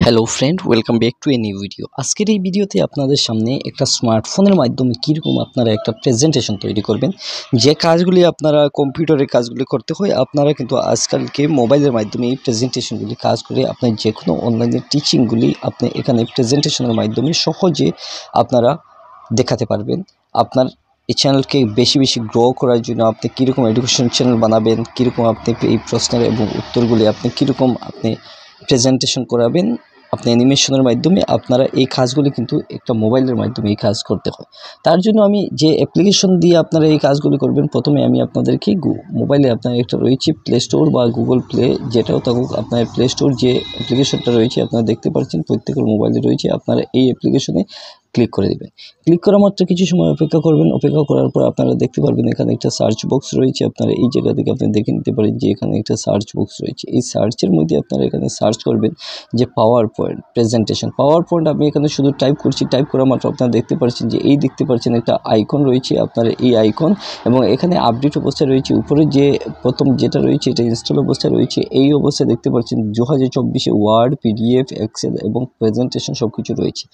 Hello friend, welcome back to a new video. আজকের এই ভিডিওতে আপনাদের সামনে একটা স্মার্টফোনের মাধ্যমে কীরকম আপনারা একটা প্রেজেন্টেশন তৈরি করবেন, যে কাজগুলি আপনারা কম্পিউটারের কাজগুলি করতে হয়, আপনারা কিন্তু আজকালকে মোবাইলের মাধ্যমে এই প্রেজেন্টেশনগুলি কাজ করে আপনার যে কোনো অনলাইনের টিচিংগুলি আপনি এখানে প্রেজেন্টেশনের মাধ্যমে সহজে আপনারা দেখাতে পারবেন। আপনার এই চ্যানেলকে বেশি বেশি গ্রো করার জন্য আপনি কীরকম এডুকেশন চ্যানেল বানাবেন, কীরকম আপনি এই প্রশ্নের এবং উত্তরগুলি আপনি কীরকম আপনি প্রেজেন্টেশন করাবেন, আপনি অ্যানিমেশনের মাধ্যমে আপনারা এই কাজগুলি কিন্তু একটা মোবাইলের মাধ্যমে এই কাজ করতে হয়। তার জন্য আমি যে অ্যাপ্লিকেশন দিয়ে আপনারা এই কাজগুলি করবেন, প্রথমে আমি আপনাদেরকে মোবাইলে আপনার একটা রয়েছে প্লে স্টোর বা গুগল প্লে, যেটাও থাকুক আপনার প্লে স্টোর যে অ্যাপ্লিকেশনটা রয়েছে আপনারা দেখতে পাচ্ছেন প্রত্যেকের মোবাইলে রয়েছে। আপনারা এই অ্যাপ্লিকেশনে ক্লিক করে দেবেন। ক্লিক করা মাত্র কিছু সময় অপেক্ষা করবেন। অপেক্ষা করার পর আপনারা দেখতে পারবেন এখানে একটা সার্চ বক্স রয়েছে। আপনারা এই জায়গা থেকে আপনি দেখে নিতে পারেন যে এখানে একটা সার্চ বক্স রয়েছে। এই সার্চের মধ্যে আপনারা এখানে সার্চ করবেন যে power point presentation. Power point আমি এখানে শুধু টাইপ করছি। টাইপ করা মাত্র আপনারা দেখতে পাচ্ছেন যে এই দেখতে পাচ্ছেন একটা আইকন রয়েছে, আপনারা এই আইকন এবং এখানে আপডেট অবস্থায় রয়েছে। উপরে যে প্রথম যেটা রয়েছে এটা ইনস্টল অবস্থায় রয়েছে। এই অবস্থায় দেখতে পাচ্ছেন 2024 ওয়ার্ড, পিডিএফ, এক্সেল এবং প্রেজেন্টেশন সব কিছু রয়েছে।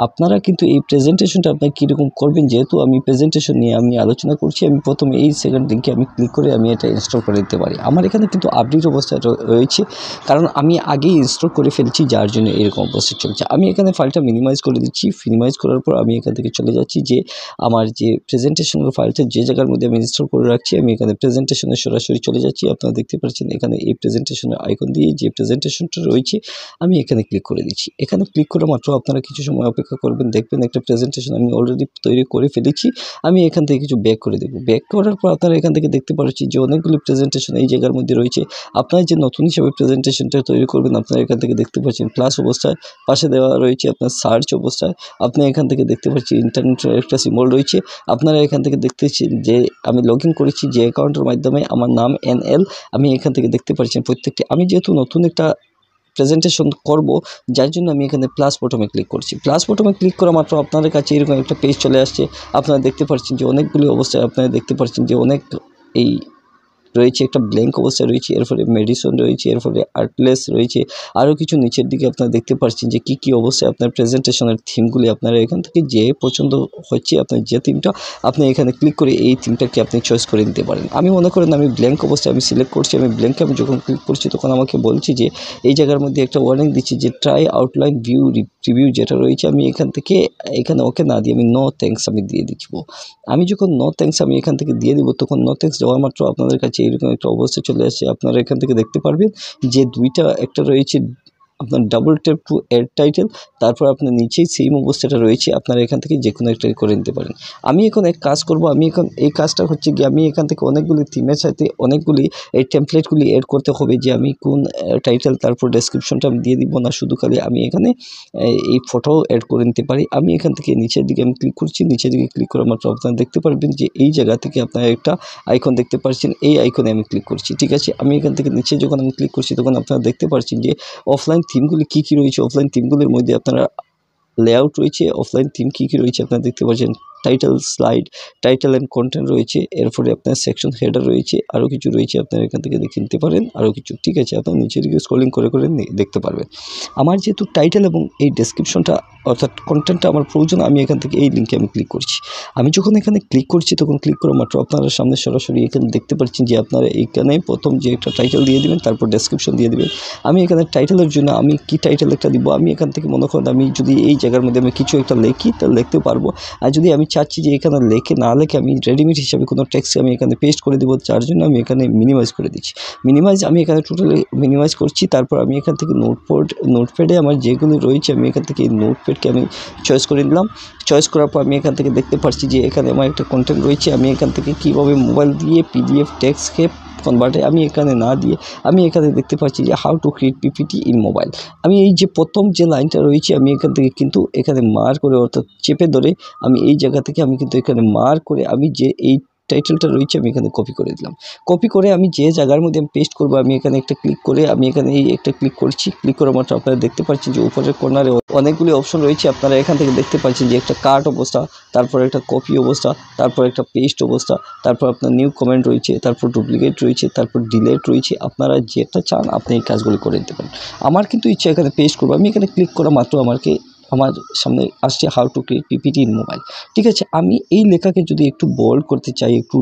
আপনারা কিন্তু এই প্রেজেন্টেশনটা আপনার কীরকম করবেন, যেহেতু আমি প্রেজেন্টেশন নিয়ে আমি আলোচনা করছি, আমি প্রথমে এই সেকেন্ড লিঙ্কে আমি ক্লিক করে আমি এটা ইনস্টল করে দিতে পারি। আমার এখানে কিন্তু আপডেট অবস্থায় রয়েছে, কারণ আমি আগেই ইনস্টল করে ফেলছি, যার জন্য এরকম অবস্থা চলছে। আমি এখানে ফাইলটা মিনিমাইজ করে দিচ্ছি। মিনিমাইজ করার পর আমি এখান থেকে চলে যাচ্ছি যে আমার যে প্রেজেন্টেশনের ফাইলটা যে জায়গার মধ্যে আমি ইনস্টল করে রাখছি, আমি এখানে প্রেজেন্টেশনে সরাসরি চলে যাচ্ছি। আপনারা দেখতে পাচ্ছেন এখানে এই প্রেজেন্টেশনের আইকন দিয়ে যে প্রেজেন্টেশনটা রয়েছে আমি এখানে ক্লিক করে দিচ্ছি। এখানে ক্লিক করা মাত্র আপনারা কিছু সময় অপেক্ষা করবেন, দেখবেন একটা প্রেজেন্টেশন আমি অলরেডি তৈরি করে ফেলেছি। আমি এখান থেকে কিছু ব্যাক করে দেবো। ব্যাক করার পর আপনারা এখান থেকে দেখতে পাচ্ছি যে অনেকগুলি প্রেজেন্টেশন এই জায়গার মধ্যে রয়েছে। আপনারা যে নতুন হিসাবে প্রেজেন্টেশনটা তৈরি করবেন, আপনারা এখান থেকে দেখতে পাচ্ছেন প্লাস অবস্থায় পাশে দেওয়া রয়েছে আপনার সার্চ অবস্থায়। আপনি এখান থেকে দেখতে পাচ্ছি ইন্টারনেটের একটা সিম্বল রয়েছে। আপনারা এখান থেকে দেখতেছেন যে আমি লগ ইন করেছি যে অ্যাকাউন্টের মাধ্যমে, আমার নাম NL। আমি এখান থেকে দেখতে পাচ্ছেন প্রত্যেকটি, আমি যেহেতু নতুন একটা প্রেজেন্টেশন করব, যার জন্য আমি এখানে প্লাস বটমে ক্লিক করছি। প্লাস বটমে ক্লিক করা মাত্র আপনাদের কাছে এরকম একটা পেজ চলে আসছে। আপনারা দেখতে পাচ্ছেন যে অনেকগুলি অবস্থায় আপনারা দেখতে পাচ্ছেন যে অনেক এই রয়েছে, একটা ব্ল্যাঙ্ক অবস্থায় রয়েছে, এর ফলে মেডিসন রয়েছে, এর ফলে আর্টলেস রয়েছে, আরও কিছু নিচের দিকে আপনারা দেখতে পাচ্ছেন যে কী অবস্থায় আপনার প্রেজেন্টেশনের থিমগুলি আপনারা এখান থেকে যে পছন্দ হচ্ছে আপনার যে থিমটা আপনি এখানে ক্লিক করে এই থিমটাকে আপনি চয়েস করে নিতে পারেন। আমি মনে করেন আমি ব্ল্যাঙ্ক অবস্থায় আমি সিলেক্ট করছি। আমি ব্ল্যাঙ্কে আমি যখন ক্লিক করছি তখন আমাকে বলছি যে এই জায়গার মধ্যে একটা ওয়ার্নিং দিচ্ছি যে ট্রাই আউটলাইন ভিউ রিভিউ যেটা রয়েছে, আমি এখান থেকে এখানে ওকে না দিয়ে আমি নো থ্যাঙ্কস আমি দিয়ে দিচ্ছি। আমি যখন নো থ্যাঙ্কস আমি এখান থেকে দিয়ে দিব, তখন নো থ্যাঙ্কস দেওয়ার মাত্র আপনাদের কাছে এরকম একটা অবস্থা চলে আসছে। আপনারা এখান থেকে দেখতে পারবেন যে দুইটা একটা রয়েছে আপনার double tap to add title, তারপর আপনার নিচেই সেম অবস্থাটা রয়েছে। আপনারা এখান থেকে যে কোনো একটা করে নিতে পারেন। আমি এখন এক কাজ করব, আমি এখন এই কাজটা হচ্ছে গিয়ে আমি এখান থেকে অনেকগুলি থিমের সাথে অনেকগুলি এই টেমপ্লেটগুলি এড করতে হবে, যে আমি কোন টাইটেল তারপর ডেসক্রিপশনটা আমি দিয়ে দিব না, শুধু খালি আমি এখানে এই ফটো এড করে নিতে পারি। আমি এখান থেকে নিচের দিকে আমি ক্লিক করছি। নিচের দিকে ক্লিক করার মাত্র আপনারা দেখতে পারবেন যে এই জায়গা থেকে আপনারা একটা আইকন দেখতে পাচ্ছেন, এই আইকনে আমি ক্লিক করছি। ঠিক আছে, আমি এখান থেকে নিচে যখন আমি ক্লিক করছি তখন আপনারা দেখতে পাচ্ছেন যে অফলাইন থিমগুলি কী কী রয়েছে। অফলাইন থিমগুলির মধ্যে আপনারা লেআউট রয়েছে। অফলাইন থিম কী কী রয়েছে আপনারা দেখতে পাচ্ছেন, title slide, title and content রয়েছে, এরপরে আপনার সেকশন হেডার রয়েছে, আরও কিছু রয়েছে। আপনারা এখান থেকে দেখে নিতে পারেন আরও কিছু। ঠিক আছে, আপনারা নিচের দিকে স্ক্রলিং করে করে দেখতে পারবেন। আমার যেহেতু টাইটেল এবং এই ডেসক্রিপশনটা অর্থাৎ কন্টেন্টটা আমার প্রয়োজন, আমি এখান থেকে এই লিঙ্কে আমি ক্লিক করছি। আমি যখন এখানে ক্লিক করছি তখন ক্লিক করা মাত্র আপনারা সামনে সরাসরি এখানে দেখতে পাচ্ছেন যে আপনারা এখানে প্রথম যে একটা টাইটেল দিয়ে দেবেন, তারপর ডেসক্রিপশন দিয়ে দেবেন। আমি এখানে টাইটেলের জন্য আমি কি টাইটেল একটা দিব, আমি এখান থেকে মনে করেন আমি যদি এই জায়গার মধ্যে আমি কিছু একটা লিখি তাহলে লিখতে পারবো। আর যদি আমি চাচ্ছি যে এখানে না লিখে আমি রেডিমেড হিসাবে কোনো টেক্সট আমি এখানে পেস্ট করে দেবো, যার জন্য আমি এখানে মিনিমাইজ করে দিচ্ছি। মিনিমাইজ আমি এখানে টোটালি মিনিমাইজ করছি। তারপর আমি এখান থেকে নোটপ্যাডে আমার যেগুলো রয়েছে আমি এখান থেকে এই নোটপ্যাডকে আমি চয়েস করে নিলাম। চয়েস করার পর আমি এখান থেকে দেখতে পাচ্ছি যে এখানে আমার একটা কন্টেন্ট রয়েছে। আমি এখান থেকে কীভাবে মোবাইল দিয়ে PDF টেক্সটকে কনভার্টে আমি এখানে না দিয়ে আমি এখানে দেখতে পাচ্ছি যে how to create PPT in mobile. আমি এই যে প্রথম যে লাইনটা রয়েছে আমি এখান থেকে কিন্তু এখানে মার করে অর্থাৎ চেপে ধরে আমি এই জায়গা থেকে আমি কিন্তু এখানে মার করে আমি যে এই টাইটেলটা রয়েছে আমি এখানে কপি করে দিলাম। কপি করে আমি যে জায়গার মধ্যে আমি পেস্ট করবো আমি এখানে একটা ক্লিক করে আমি এখানে এই একটা ক্লিক করছি। ক্লিক করার মাত্র আপনারা দেখতে পাচ্ছেন যে উপরের কর্নারে অনেকগুলি অপশন রয়েছে। আপনারা এখান থেকে দেখতে পাচ্ছেন যে একটা কাট অবস্থা, তারপর একটা কপি অবস্থা, তারপর একটা পেস্ট অবস্থা, তারপর আপনার নিউ কমেন্ট রয়েছে, তারপর ডুপ্লিকেট রয়েছে, তারপর ডিলেট রয়েছে। আপনারা যেটা চান আপনি এই কাজগুলি করে দিতে পারেন। আমার কিন্তু ইচ্ছা এখানে পেস্ট করবো। আমি এখানে ক্লিক করা মাত্র আমার সামনে আসছে how to create PPT in mobile. ঠিক আছে, আমি এই লেখাকে যদি একটু বোল্ড করতে চাই, একটু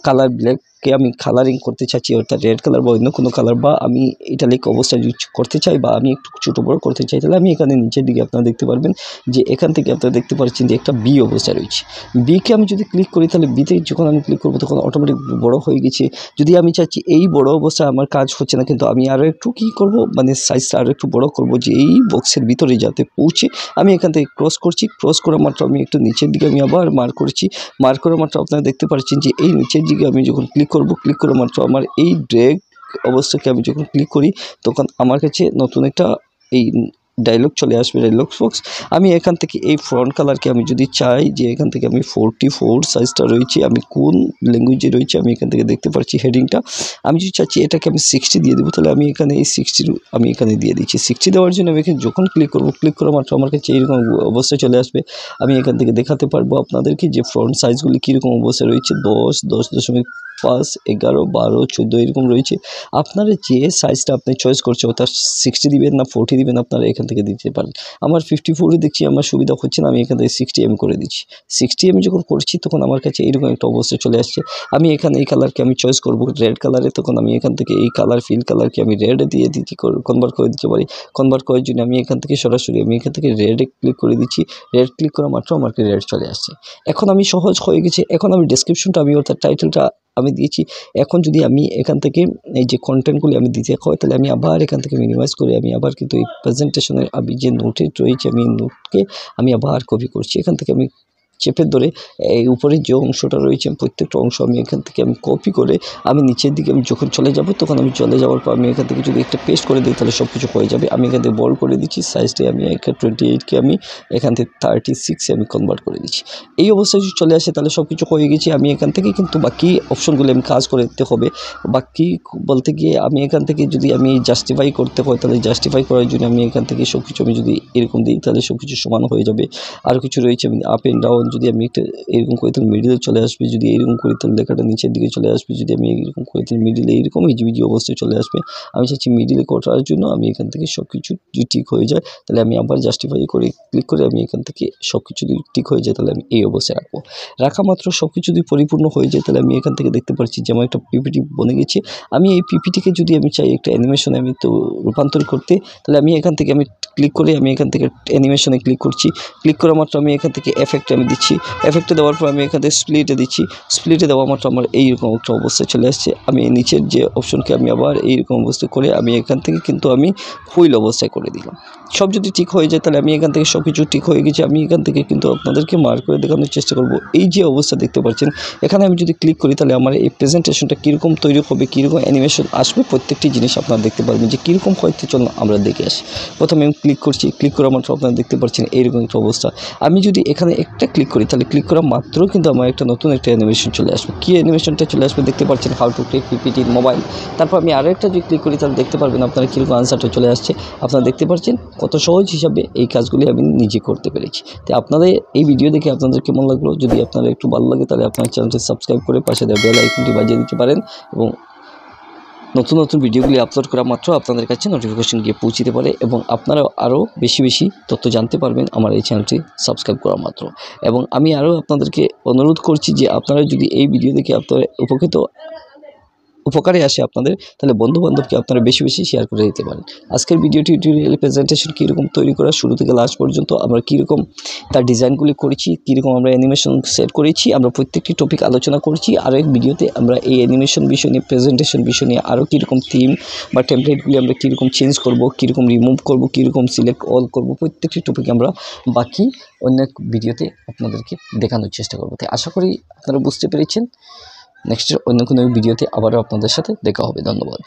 কালার ব্ল্যাককে আমি কালারিং করতে চাচ্ছি, অর্থাৎ রেড কালার বা অন্য কোনো কালার, বা আমি ইটালিক অবস্থা ইউজ করতে চাই, বা আমি একটু ছোটো বড়ো করতে চাই, তাহলে আমি এখানে নিচের দিকে আপনারা দেখতে পারবেন যে এখান থেকে আপনারা দেখতে পাচ্ছেন যে একটা বি অবস্থা রয়েছে। বিকে আমি যদি ক্লিক করি তাহলে বিতে যখন আমি ক্লিক করবো তখন অটোমেটিক বড় হয়ে গেছে। যদি আমি চাচ্ছি এই বড় অবস্থায় আমার কাজ হচ্ছে না, কিন্তু আমি আরও একটু কী করবো, মানে সাইজটা আরও একটু বড় করবো, যে এই বক্সের ভিতরে যাতে পৌঁছে আমি এখান থেকে ক্রস করছি। ক্রস করার মাত্র আমি একটু নিচের দিকে আমি আবার মার্ক করছি। মার্ক করার মাত্র আপনারা দেখতে পাচ্ছেন যে এই নিচের দিকে আমি যখন ক্লিক করব, ক্লিক করার মাত্র আমার এই ড্র্যাগ অবস্থাকে আমি যখন ক্লিক করি তখন আমার কাছে নতুন একটা এই ডায়লগ চলে আসবে, ডায়লগ বক্স। আমি এখান থেকে এই ফ্রন্ট কালারকে আমি যদি চাই যে এখান থেকে আমি 44 সাইজটা রয়েছে, আমি কোন ল্যাঙ্গুয়েজে রয়েছে আমি এখান থেকে দেখতে পাচ্ছি হেডিংটা। আমি যদি চাচ্ছি এটাকে আমি 60 দিয়ে দেবো, তাহলে আমি এখানে এই 60 আমি এখানে দিয়ে দিচ্ছি। 60 দেওয়ার জন্য আমি এখানে যখন ক্লিক করবো, ক্লিক করা মাত্র আমার কাছে এইরকম অবস্থায় চলে আসবে। আমি এখান থেকে দেখাতে পারবো আপনাদেরকে যে ফ্রন্ট সাইজগুলি কীরকম অবস্থায় রয়েছে। 10, 10.5, 11, 12, 14 এরকম রয়েছে। আপনারা যে সাইজটা আপনি চয়েস করছেন, অর্থাৎ 60 দিবেন না 40 দিবেন, আপনারা এখান থেকে দিতে পারেন। আমার 54 দেখছি আমার সুবিধা হচ্ছে না, আমি এখান থেকে 60 আমি করে দিচ্ছি। 60 আমি যখন করছি তখন আমার কাছে এইরকম একটা অবস্থা চলে আসছে। আমি এখানে এই কালারকে আমি চয়েস করবো রেড কালারে, তখন আমি এখান থেকে এই কালার ফিল কালারকে আমি রেডে দিয়ে দিচ্ছি, কনভার্ট করে দিতে পারি। কনভার্ট করার জন্য আমি এখান থেকে সরাসরি আমি এখান থেকে রেডে ক্লিক করে দিচ্ছি। রেড ক্লিক করা মাত্র আমার রেড চলে আসছে। এখন আমি সহজ হয়ে গেছে। এখন আমি ডেসক্রিপশনটা আমি অর্থাৎ টাইটেলটা আমি দিয়েছি। এখন যদি আমি এখান থেকে এই যে কন্টেন্টগুলি আমি দিতে হয়, তাহলে আমি আবার এখান থেকে মিনিমাইজ করে আমি আবার কিন্তু এই প্রেজেন্টেশনের আমি যে নোটে রয়েছে আমি নোটকে আমি আবার কপি করছি। এখান থেকে আমি চেপে ধরে এই উপরের যে অংশটা রয়েছে প্রত্যেকটা অংশ আমি এখান থেকে আমি কপি করে আমি নিচের দিকে আমি যখন চলে যাব, তখন আমি চলে যাওয়ার পর আমি এখান থেকে যদি একটা পেস্ট করে দিই তাহলে সব কিছু হয়ে যাবে। আমি এখান থেকে বল করে দিচ্ছি। সাইজটি আমি এখানে 28কে আমি এখান থেকে 36 আমি কনভার্ট করে দিচ্ছি। এই অবস্থায় যদি চলে আসে তাহলে সব কিছু হয়ে গেছে। আমি এখান থেকে কিন্তু বাকি অপশনগুলো আমি কাজ করে দিতে হবে। বাকি বলতে গিয়ে আমি এখান থেকে যদি আমি জাস্টিফাই করতে হয়, তাহলে জাস্টিফাই করার জন্য আমি এখান থেকে সব কিছু আমি যদি এরকম দিই তাহলে সব কিছু সমান হয়ে যাবে। আর কিছু রয়েছে আমি আপ অ্যান্ড ডাউন যদি আমি একটা এরকম করি তাহলে মিডিলে চলে আসবে, যদি এইরকম করি তাহলে লেখাটা নিচের দিকে চলে আসবে, যদি আমি এইরকম করি তাহলে মিডিলে এইরকম হিজিবিজি অবস্থায় চলে আসবে। আমি চাচ্ছি মিডিলে করার জন্য আমি এখান থেকে সব কিছু যদি ঠিক হয়ে যায় তাহলে আমি আবার জাস্টিফাই করে ক্লিক করে আমি এখান থেকে সব কিছু যদি ঠিক হয়ে যায় তাহলে আমি এই অবস্থায় রাখবো। রাখা মাত্র সব কিছু যদি পরিপূর্ণ হয়ে যায় তাহলে আমি এখান থেকে দেখতে পাচ্ছি যে আমার একটা পিপিটি বনে গেছে। আমি এই পিপিটিকে যদি আমি চাই একটা অ্যানিমেশনে আমি তো রূপান্তর করতে, তাহলে আমি এখান থেকে আমি ক্লিক করে আমি এখান থেকে অ্যানিমেশনে ক্লিক করছি। ক্লিক করা মাত্র আমি এখান থেকে এফেক্টে আমি দিচ্ছি। এফেক্টে দেওয়ার পর আমি এখান থেকে স্প্লিটে দিচ্ছি। স্প্লিটে দেওয়া মাত্র আমার এইরকম একটা অবস্থায় চলে আসছে। আমি নিচের যে অপশনকে আমি আবার এইরকম অবস্থা করে আমি এখান থেকে কিন্তু আমি হুইল অবস্থায় করে দিলাম। সব যদি ঠিক হয়ে যায় তাহলে আমি এখান থেকে সব কিছু ঠিক হয়ে গেছে। আমি এখান থেকে কিন্তু আপনাদেরকে মার্ক করে দেখানোর চেষ্টা করব। এই যে অবস্থা দেখতে পাচ্ছেন, এখানে আমি যদি ক্লিক করি তাহলে আমার এই প্রেজেন্টেশনটা কীরকম তৈরি হবে, কীরকম অ্যানিমেশন আসবে, প্রত্যেকটি জিনিস আপনারা দেখতে পারবেন যে কীরকম হয়তো। চলুন আমরা দেখে আসি। প্রথমে আমি ক্লিক করছি। ক্লিক করা মাত্র আপনারা দেখতে পাচ্ছেন এইরকম একটা অবস্থা। আমি যদি এখানে একটা ক্লিক করি তাহলে ক্লিক করা মাত্র কিন্তু আমার একটা নতুন একটা অ্যানিমেশন চলে আসবে। কী অ্যানিমেশনটা চলে আসবে দেখতে পাচ্ছেন, how to create PPT in mobile. তারপর আমি আরও একটা যদি ক্লিক করি তাহলে দেখতে পারবেন আপনারা কীরকম আনসারটা চলে আসছে। আপনারা দেখতে পাচ্ছেন কত সহজ হিসাবে এই কাজগুলি আমি নিজে করতে পেরেছি। তো আপনাদের এই ভিডিও দেখে আপনাদের কেমন লাগলো? যদি আপনারা একটু ভালো লাগে তাহলে আপনার চ্যানেলটি সাবস্ক্রাইব করে পাশে দেওয়া বেল আইকনটি বাজিয়ে দিতে পারেন, এবং নতুন নতুন ভিডিওগুলি আপলোড করা মাত্র আপনাদের কাছে নোটিফিকেশন গিয়ে পৌঁছতে পারে, এবং আপনারা আরও বেশি বেশি তথ্য জানতে পারবেন আমার এই চ্যানেলটি সাবস্ক্রাইব করা মাত্র। এবং আমি আরও আপনাদেরকে অনুরোধ করছি যে আপনারা যদি এই ভিডিও দেখে আপনারা উপকারে আসে আপনাদের, তাহলে বন্ধুবান্ধবকে আপনারা বেশি বেশি শেয়ার করে দিতে পারেন। আজকের ভিডিও টিউটোরিয়াল প্রেজেন্টেশন কীরকম তৈরি করা শুরু থেকে লাস্ট পর্যন্ত আমরা কীরকম তার ডিজাইনগুলি করেছি, কীরকম আমরা অ্যানিমেশন সেট করেছি, আমরা প্রত্যেকটি টপিক আলোচনা করছি। আরও এক ভিডিওতে আমরা এই অ্যানিমেশন বিষয় নিয়ে, প্রেজেন্টেশন বিষয় নিয়ে আরও কীরকম থিম বা টেমপ্লেটগুলি আমরা কীরকম চেঞ্জ করব, কীরকম রিমুভ করব, কীরকম সিলেক্ট অল করব, প্রত্যেকটি টপিক আমরা বাকি অন্য এক ভিডিওতে আপনাদেরকে দেখানোর চেষ্টা করব। তাই আশা করি আপনারা বুঝতে পেরেছেন। নেক্সটের অন্য কোনো ভিডিওতে আবারও আপনাদের সাথে দেখা হবে। ধন্যবাদ।